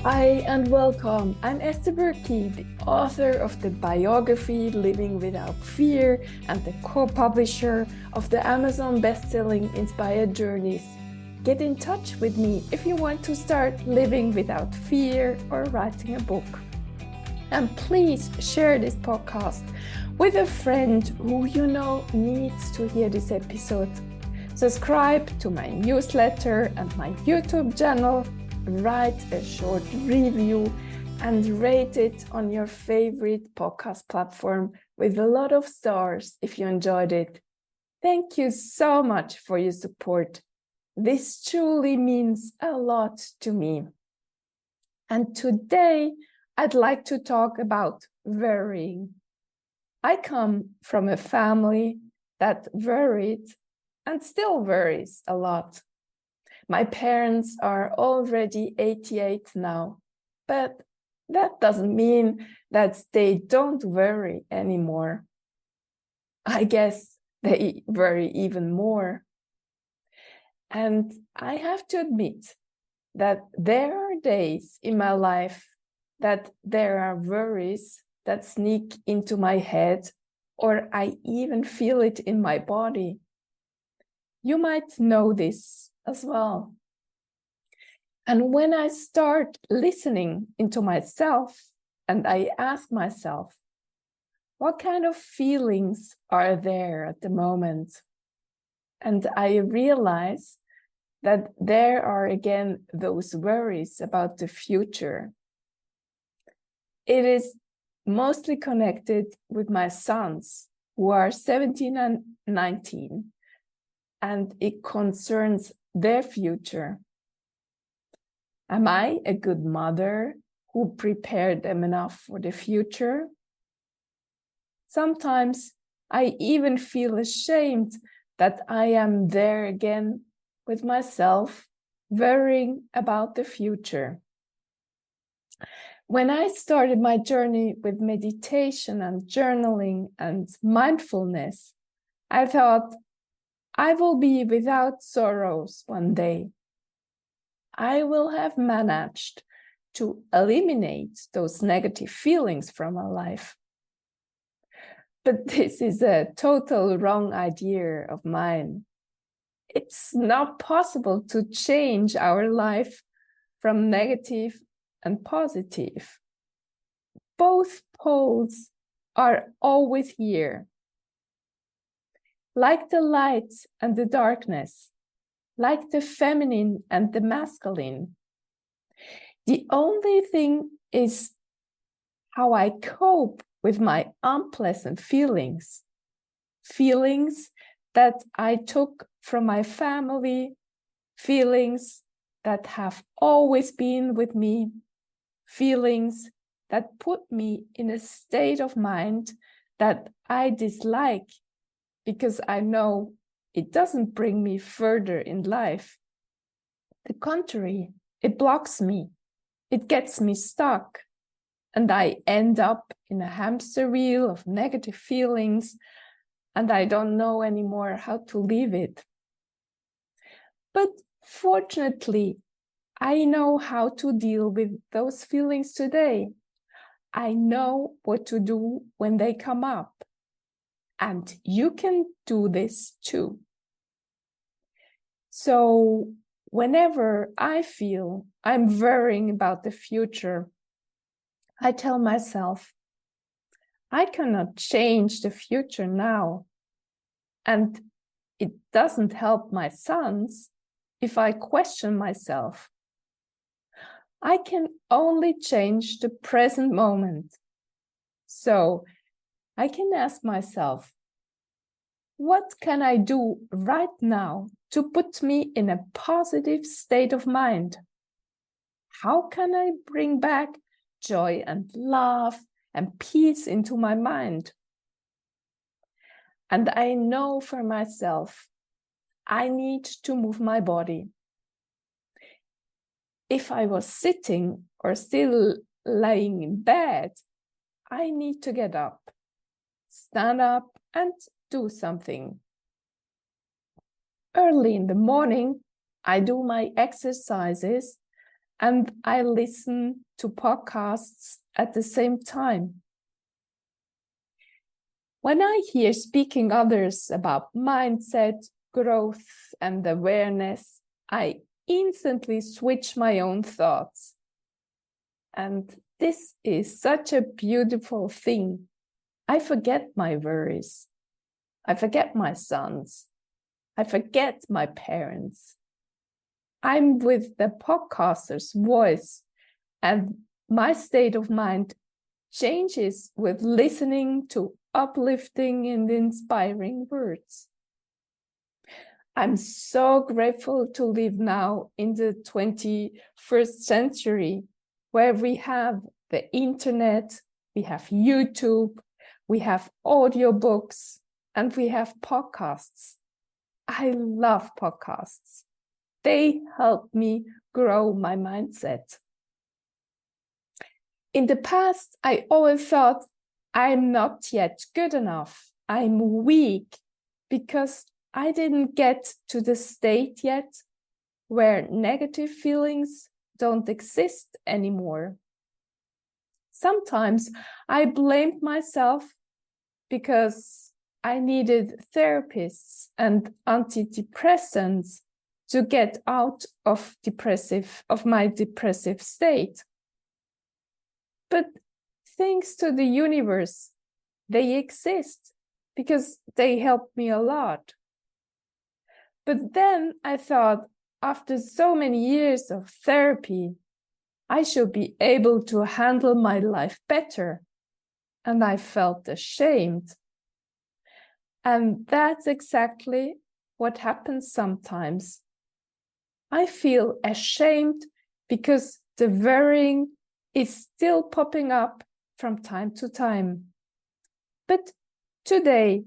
Hi and welcome. I'm Esther Buerki, the author of the biography Living Without Fear and the co-publisher of the Amazon best-selling Inspired Journeys. Get in touch with me if you want to start living without fear or writing a book. And please share this podcast with a friend who you know needs to hear this episode. Subscribe to my newsletter and my YouTube channel. Write a short review and rate it on your favorite podcast platform with a lot of stars if you enjoyed it. Thank you so much for your support. This truly means a lot to me. And today I'd like to talk about worrying. I come from a family that worried and still worries a lot. My parents are already 88 now, but that doesn't mean that they don't worry anymore. I guess they worry even more. And I have to admit that there are days in my life that there are worries that sneak into my head, or I even feel it in my body. You might know this as well. And when I start listening into myself and I ask myself, what kind of feelings are there at the moment? And I realize that there are again those worries about the future. It is mostly connected with my sons, who are 17 and 19. And it concerns their future. Am I a good mother who prepared them enough for the future? Sometimes I even feel ashamed that I am there again with myself, worrying about the future. When I started my journey with meditation and journaling and mindfulness, I thought, I will be without sorrows one day. I will have managed to eliminate those negative feelings from my life. But this is a total wrong idea of mine. It's not possible to change our life from negative and positive. Both poles are always here. Like the light and the darkness, like the feminine and the masculine. The only thing is how I cope with my unpleasant feelings. Feelings that I took from my family, feelings that have always been with me, feelings that put me in a state of mind that I dislike because I know it doesn't bring me further in life. The contrary, it blocks me. It gets me stuck. And I end up in a hamster wheel of negative feelings, and I don't know anymore how to leave it. But fortunately, I know how to deal with those feelings today. I know what to do when they come up. And you can do this too. So whenever I feel I'm worrying about the future, I tell myself, I cannot change the future now. And it doesn't help my sons if I question myself. I can only change the present moment. So I can ask myself, what can I do right now to put me in a positive state of mind? How can I bring back joy and love and peace into my mind? And I know for myself, I need to move my body. If I was sitting or still lying in bed, I need to get up, stand up and do something. Early in the morning, I do my exercises and I listen to podcasts at the same time. When I hear speaking others about mindset, growth, and awareness, I instantly switch my own thoughts. And this is such a beautiful thing. I forget my worries. I forget my sons. I forget my parents. I'm with the podcaster's voice, and my state of mind changes with listening to uplifting and inspiring words. I'm so grateful to live now in the 21st century, where we have the internet, we have YouTube, we have audiobooks, and we have podcasts. I love podcasts. They help me grow my mindset. In the past, I always thought I'm not yet good enough. I'm weak because I didn't get to the state yet where negative feelings don't exist anymore. Sometimes I blamed myself because I needed therapists and antidepressants to get out of my depressive state. But thanks to the universe, they exist because they helped me a lot. But then I thought, after so many years of therapy, I should be able to handle my life better. And I felt ashamed. And that's exactly what happens sometimes. I feel ashamed because the worrying is still popping up from time to time. But today,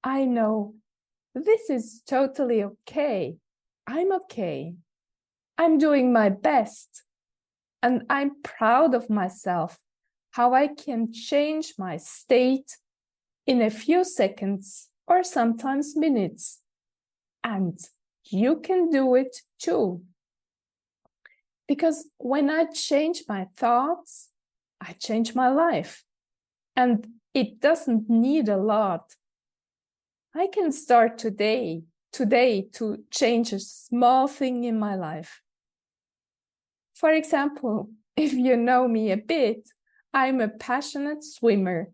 I know this is totally okay. I'm okay. I'm doing my best. And I'm proud of myself, how I can change my state in a few seconds or sometimes minutes. And you can do it too. Because when I change my thoughts, I change my life. And it doesn't need a lot. I can start today to change a small thing in my life. For example, if you know me a bit, I'm a passionate swimmer.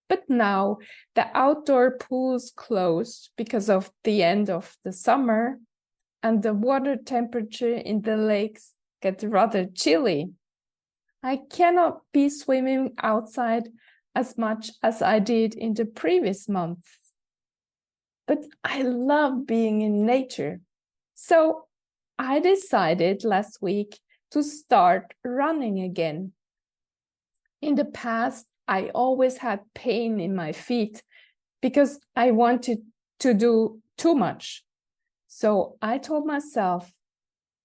But now the outdoor pool's closed because of the end of the summer, and the water temperature in the lakes gets rather chilly. I cannot be swimming outside as much as I did in the previous months. But I love being in nature. So I decided last week to start running again. In the past, I always had pain in my feet because I wanted to do too much. So I told myself,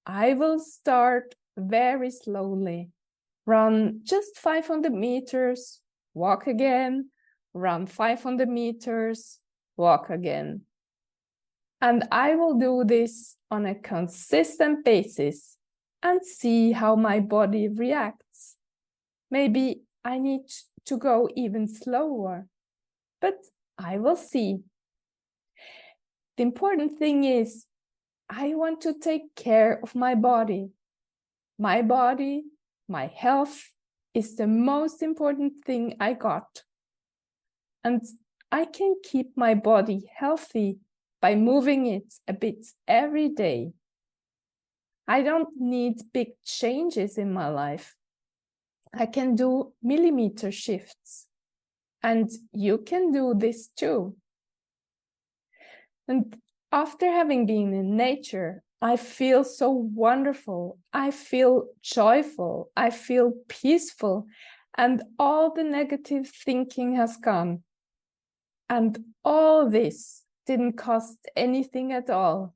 I will start very slowly, run just 500 meters, walk again, run 500 meters, walk again. And I will do this on a consistent basis and see how my body reacts. Maybe I need to go even slower, but I will see. The important thing is, I want to take care of my body. My body, my health is the most important thing I got. And I can keep my body healthy by moving it a bit every day. I don't need big changes in my life. I can do millimeter shifts. And you can do this too. And after having been in nature, I feel so wonderful. I feel joyful. I feel peaceful. And all the negative thinking has gone. And all this didn't cost anything at all.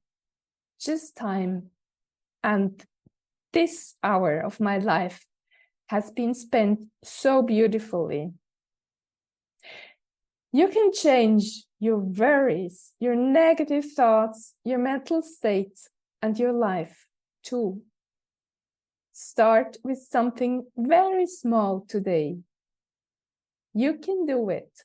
Just time. And this hour of my life has been spent so beautifully. You can change your worries, your negative thoughts, your mental state, and your life too. Start with something very small today. You can do it.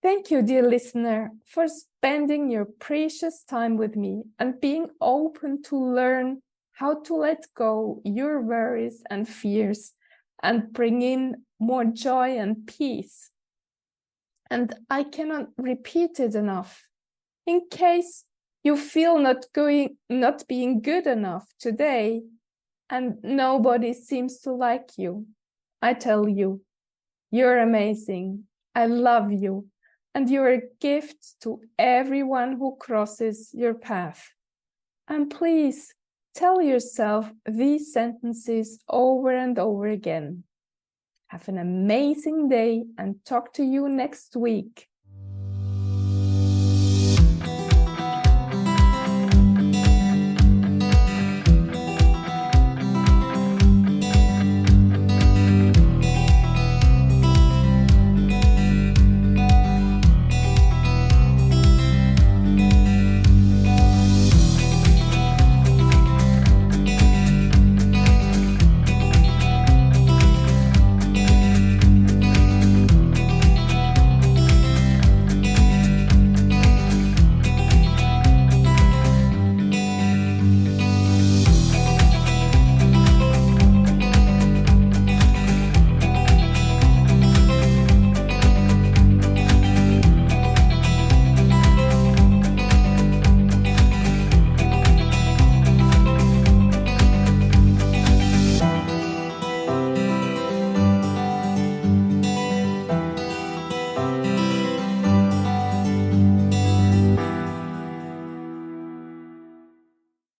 Thank you, dear listener, for spending your precious time with me and being open to learn how to let go your worries and fears and bring in more joy and peace. And I cannot repeat it enough. In case you feel not being good enough today and nobody seems to like you, I tell you, you're amazing. I love you. And you're a gift to everyone who crosses your path. And please tell yourself these sentences over and over again. Have an amazing day and talk to you next week.